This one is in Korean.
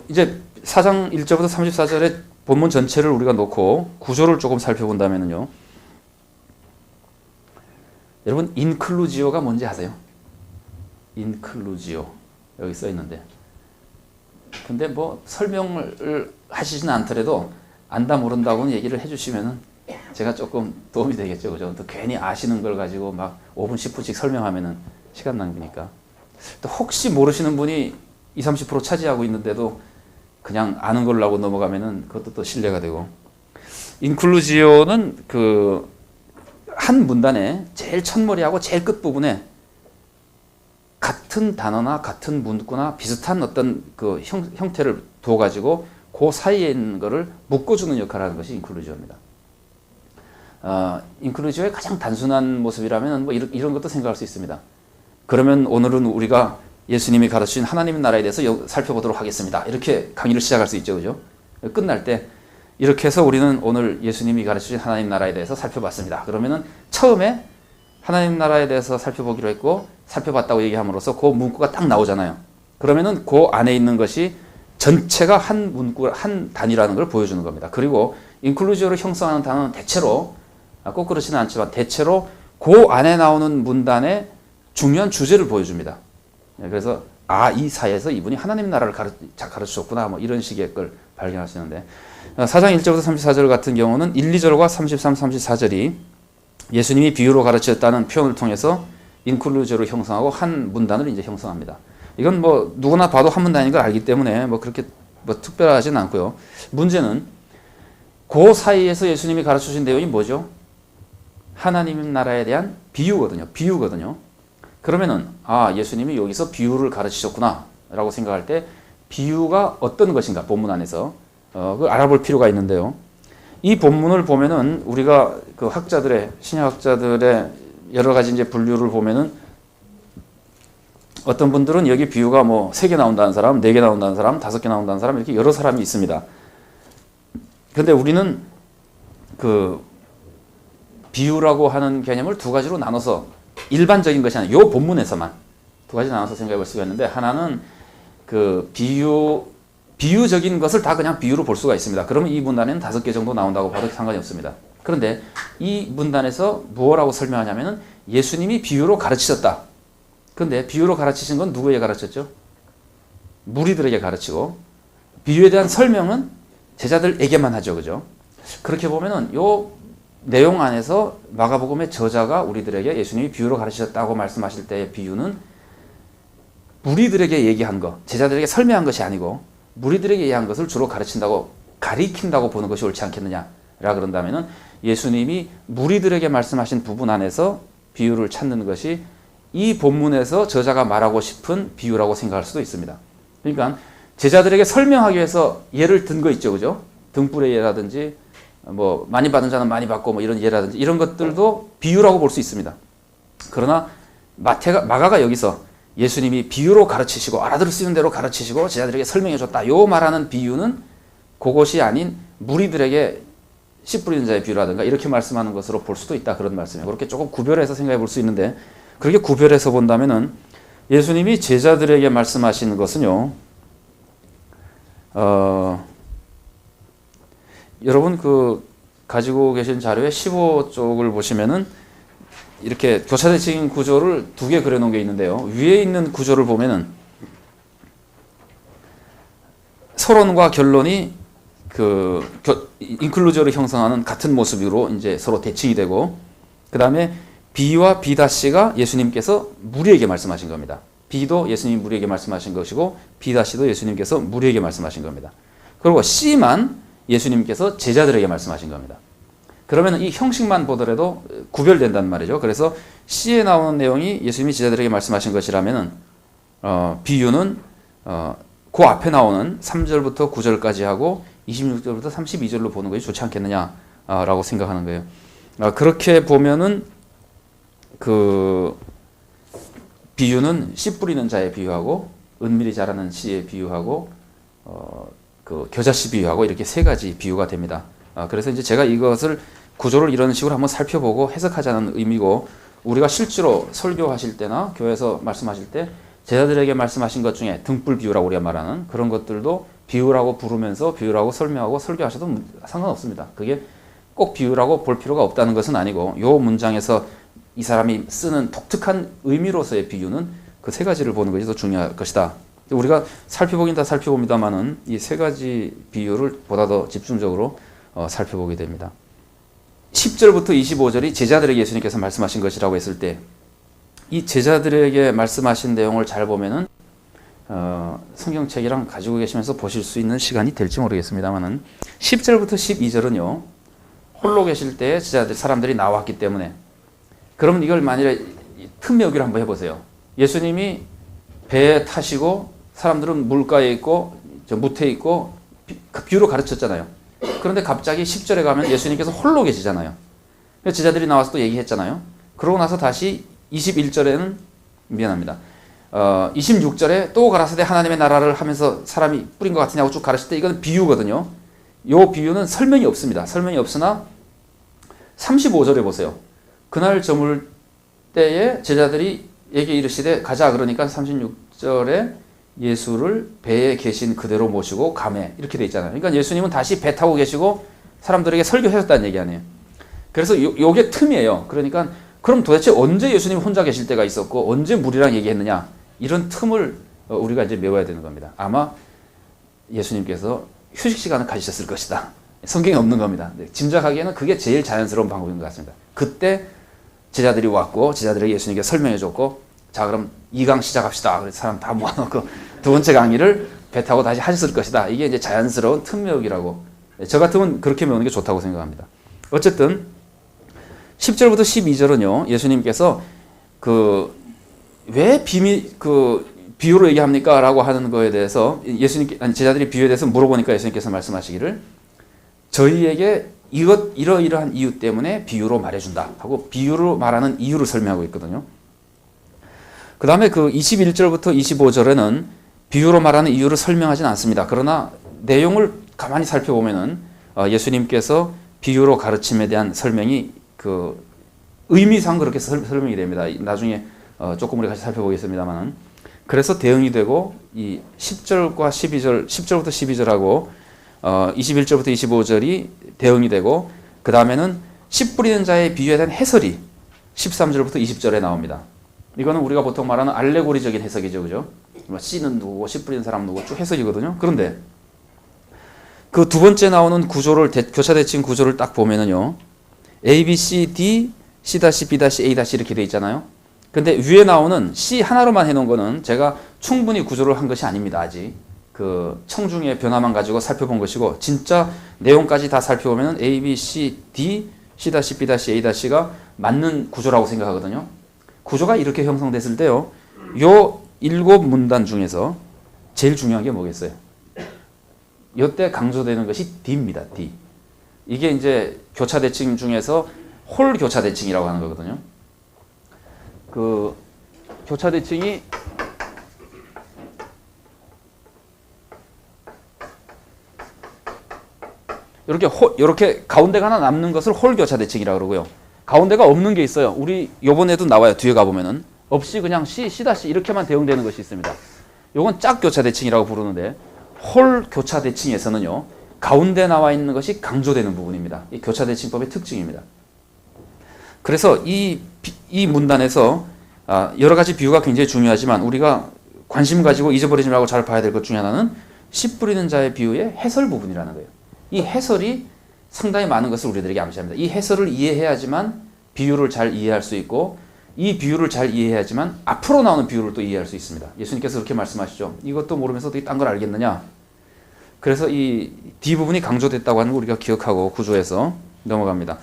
이제 4장 1절부터 34절의 본문 전체를 우리가 놓고 구조를 조금 살펴본다면요. 여러분, 인클루지오가 뭔지 아세요? 인클루지오. 여기 써 있는데. 근데 뭐 설명을 하시진 않더라도 안다 모른다고는 얘기를 해주시면은 제가 조금 도움이 되겠죠. 그죠? 또 괜히 아시는 걸 가지고 막 5분, 10분씩 설명하면은 시간 낭비니까. 또 혹시 모르시는 분이 20, 30% 차지하고 있는데도 그냥 아는 걸로 하고 넘어가면은 그것도 또 신뢰가 되고. 인클루지오는 한 문단에 제일 첫머리하고 제일 끝부분에 같은 단어나 같은 문구나 비슷한 어떤 형태를 둬가지고 그 사이에 있는 거를 묶어주는 역할을 하는 것이 인클루지오입니다. 인클루지오의 가장 단순한 모습이라면 뭐 이런 것도 생각할 수 있습니다. 그러면 오늘은 우리가 예수님이 가르치신 하나님의 나라에 대해서 살펴보도록 하겠습니다. 이렇게 강의를 시작할 수 있죠. 그죠? 끝날 때 이렇게 해서 우리는 오늘 예수님이 가르치신 하나님 나라에 대해서 살펴봤습니다. 그러면은 처음에 하나님 나라에 대해서 살펴보기로 했고 살펴봤다고 얘기함으로써 그 문구가 딱 나오잖아요. 그러면은 그 안에 있는 것이 전체가 한 문구, 한 단위라는 걸 보여주는 겁니다. 그리고 인클루지오를 형성하는 단어는 대체로 꼭 그렇지는 않지만 대체로 그 안에 나오는 문단의 중요한 주제를 보여줍니다. 그래서 이 사이에서 이분이 하나님 나라를 가르치셨구나 뭐 이런 식의 걸 발견하시는데 4장 1절부터 34절 같은 경우는 1, 2절과 33, 34절이 예수님이 비유로 가르치셨다는 표현을 통해서 인클루지오를 형성하고 한 문단을 이제 형성합니다. 이건 뭐 누구나 봐도 한 문단인 걸 알기 때문에 뭐 그렇게 뭐 특별하진 않고요. 문제는 그 사이에서 예수님이 가르치신 내용이 뭐죠? 하나님 나라에 대한 비유거든요. 그러면은 예수님이 여기서 비유를 가르치셨구나 라고 생각할 때 비유가 어떤 것인가 본문 안에서 그걸 알아볼 필요가 있는데요. 이 본문을 보면은 우리가 신약학자들의 여러 가지 이제 분류를 보면은 어떤 분들은 여기 비유가 뭐 3개 나온다는 사람, 4개 나온다는 사람, 5개 나온다는 사람 이렇게 여러 사람이 있습니다. 그런데 우리는 비유라고 하는 개념을 두 가지로 나눠서 일반적인 것이 아니라 이 본문에서만 두 가지 나눠서 생각해 볼 수가 있는데 하나는 비유적인 것을 다 그냥 비유로 볼 수가 있습니다. 그러면 이 문단에는 5개 정도 나온다고 봐도 상관이 없습니다. 그런데 이 문단에서 무엇라고 설명하냐면은 예수님이 비유로 가르치셨다. 그런데 비유로 가르치신 건 누구에게 가르쳤죠? 무리들에게 가르치고 비유에 대한 설명은 제자들에게만 하죠. 그죠? 그렇게 보면은 요 내용 안에서 마가복음의 저자가 우리들에게 예수님이 비유로 가르치셨다고 말씀하실 때의 비유는 무리들에게 얘기한 것, 제자들에게 설명한 것이 아니고 무리들에게 얘기한 것을 주로 가리킨다고 보는 것이 옳지 않겠느냐라 그런다면은 예수님이 무리들에게 말씀하신 부분 안에서 비유를 찾는 것이 이 본문에서 저자가 말하고 싶은 비유라고 생각할 수도 있습니다. 그러니까 제자들에게 설명하기 위해서 예를 든 거 있죠. 그죠? 등불의 예라든지 뭐 많이 받은 자는 많이 받고 뭐 이런 예라든지 이런 것들도 비유라고 볼 수 있습니다. 그러나 마가가 여기서 예수님이 비유로 가르치시고 알아들을 수 있는 대로 가르치시고 제자들에게 설명해 줬다. 요 말하는 비유는 그것이 아닌 무리들에게 씨 뿌리는 자의 비유라든가 이렇게 말씀하는 것으로 볼 수도 있다. 그런 말씀이에요. 그렇게 조금 구별해서 생각해 볼 수 있는데 그렇게 구별해서 본다면은 예수님이 제자들에게 말씀하시는 것은요. 여러분 가지고 계신 자료의 15쪽을 보시면은 이렇게 교차대칭 구조를 2개 그려놓은 게 있는데요. 위에 있는 구조를 보면은 서론과 결론이 인클루저를 형성하는 같은 모습으로 이제 서로 대칭이 되고 그 다음에 B와 B-가 예수님께서 무리에게 말씀하신 겁니다. B도 예수님이 무리에게 말씀하신 것이고 B-도 예수님께서 무리에게 말씀하신 겁니다. 그리고 C만 예수님께서 제자들에게 말씀하신 겁니다. 그러면 이 형식만 보더라도 구별된단 말이죠. 그래서 C에 나오는 내용이 예수님이 제자들에게 말씀하신 것이라면 비유는 그 앞에 나오는 3절부터 9절까지 하고 26절부터 32절로 보는 것이 좋지 않겠느냐라고 생각하는 거예요. 그렇게 보면은 비유는 씨 뿌리는 자에 비유하고 은밀히 자라는 씨에 비유하고 겨자씨 비유하고 이렇게 3가지 비유가 됩니다. 그래서 이제 제가 이것을 구조를 이런 식으로 한번 살펴보고 해석하자는 의미고 우리가 실제로 설교하실 때나 교회에서 말씀하실 때 제자들에게 말씀하신 것 중에 등불 비유라고 우리가 말하는 그런 것들도 비유라고 부르면서 비유라고 설명하고 설교하셔도 상관없습니다. 그게 꼭 비유라고 볼 필요가 없다는 것은 아니고 요 문장에서 이 사람이 쓰는 독특한 의미로서의 비유는 그 세 가지를 보는 것이 더 중요할 것이다. 우리가 살펴보긴 다 살펴봅니다만은 이 세 가지 비유를 보다 더 집중적으로 살펴보게 됩니다. 10절부터 25절이 제자들에게 예수님께서 말씀하신 것이라고 했을 때 이 제자들에게 말씀하신 내용을 잘 보면은 성경책이랑 가지고 계시면서 보실 수 있는 시간이 될지 모르겠습니다만은 10절부터 12절은요 홀로 계실 때 제자들 사람들이 나왔기 때문에 그러면 이걸 만일에 틈메우기를 한번 해보세요. 예수님이 배에 타시고 사람들은 물가에 있고 무태에 있고 비유로 가르쳤잖아요. 그런데 갑자기 10절에 가면 예수님께서 홀로 계시잖아요. 제자들이 나와서 또 얘기했잖아요. 그러고 나서 다시 21절에는 미안합니다. 26절에 또 가라사대 하나님의 나라를 하면서 사람이 뿌린 것 같으냐고 쭉 가르칠 때 이건 비유거든요. 이 비유는 설명이 없습니다. 설명이 없으나 35절에 보세요. 그날 저물 때에 제자들이 에게 이르시되 가자 그러니까 36절에 예수를 배에 계신 그대로 모시고 가매 이렇게 돼 있잖아요. 그러니까 예수님은 다시 배 타고 계시고 사람들에게 설교하셨다는 얘기 아니에요. 그래서 요게 틈이에요. 그러니까 그럼 도대체 언제 예수님 혼자 계실 때가 있었고 언제 무리랑 얘기했느냐 이런 틈을 우리가 이제 메워야 되는 겁니다. 아마 예수님께서 휴식 시간을 가지셨을 것이다. 성경에 없는 겁니다. 짐작하기에는 그게 제일 자연스러운 방법인 것 같습니다. 그때 제자들이 왔고 제자들에게 예수님께 설명해 줬고 자 그럼 2강 시작합시다. 그래서 사람 다 모아놓고 두 번째 강의를 배 타고 다시 하셨을 것이다. 이게 이제 자연스러운 틈 메우기라고 저 같으면 그렇게 메우는 게 좋다고 생각합니다. 어쨌든 10절부터 12절은요 예수님께서 왜 비유로 얘기합니까? 라고 하는 거에 대해서 제자들이 비유에 대해서 물어보니까 예수님께서 말씀하시기를 저희에게 이러이러한 이유 때문에 비유로 말해준다 하고 비유로 말하는 이유를 설명하고 있거든요. 그 다음에 21절부터 25절에는 비유로 말하는 이유를 설명하진 않습니다. 그러나 내용을 가만히 살펴보면은 예수님께서 비유로 가르침에 대한 설명이 의미상 그렇게 설명이 됩니다. 나중에 조금 우리 같이 살펴보겠습니다만은 그래서 대응이 되고 이 10절과 12절, 10절부터 12절하고 21절부터 25절이 대응이 되고 그 다음에는 씨 뿌리는 자의 비유에 대한 해설이 13절부터 20절에 나옵니다. 이거는 우리가 보통 말하는 알레고리적인 해석이죠, 그죠? 씨는 누구고 씨 뿌리는 사람 누구고 쭉 해석이거든요. 그런데 그 두 번째 나오는 구조를 교차 대칭 구조를 딱 보면은요. A, B, C, D, C-, B-, A- 이렇게 돼 있잖아요. 근데 위에 나오는 C 하나로만 해놓은 거는 제가 충분히 구조를 한 것이 아닙니다. 아직 그 청중의 변화만 가지고 살펴본 것이고 진짜 내용까지 다 살펴보면 A, B, C, D, C-, B-, A-가 맞는 구조라고 생각하거든요. 구조가 이렇게 형성됐을 때요. 요 7문단 중에서 제일 중요한 게 뭐겠어요? 이때 강조되는 것이 D입니다. D. 이게 이제 교차 대칭 중에서 홀 교차 대칭이라고 하는 거거든요. 그 교차 대칭이 이렇게 가운데가 하나 남는 것을 홀 교차 대칭이라고 그러고요. 가운데가 없는 게 있어요. 우리 요번에도 나와요. 뒤에 가보면은 없이 그냥 C, C- 이렇게만 대응되는 것이 있습니다. 요건 짝 교차 대칭이라고 부르는데 홀 교차 대칭에서는요. 가운데 나와 있는 것이 강조되는 부분입니다. 이 교차 대칭법의 특징입니다. 그래서 이 문단에서 여러 가지 비유가 굉장히 중요하지만 우리가 관심 가지고 잊어버리지 말고 잘 봐야 될 것 중에 하나는 씨 뿌리는 자의 비유의 해설 부분이라는 거예요. 이 해설이 상당히 많은 것을 우리들에게 암시합니다. 이 해설을 이해해야지만 비유를 잘 이해할 수 있고 이 비유를 잘 이해해야지만 앞으로 나오는 비유를 또 이해할 수 있습니다. 예수님께서 그렇게 말씀하시죠. 이것도 모르면서 어떻게 딴 걸 알겠느냐. 그래서 이 D 부분이 강조됐다고 하는 거 우리가 기억하고 구조해서 넘어갑니다.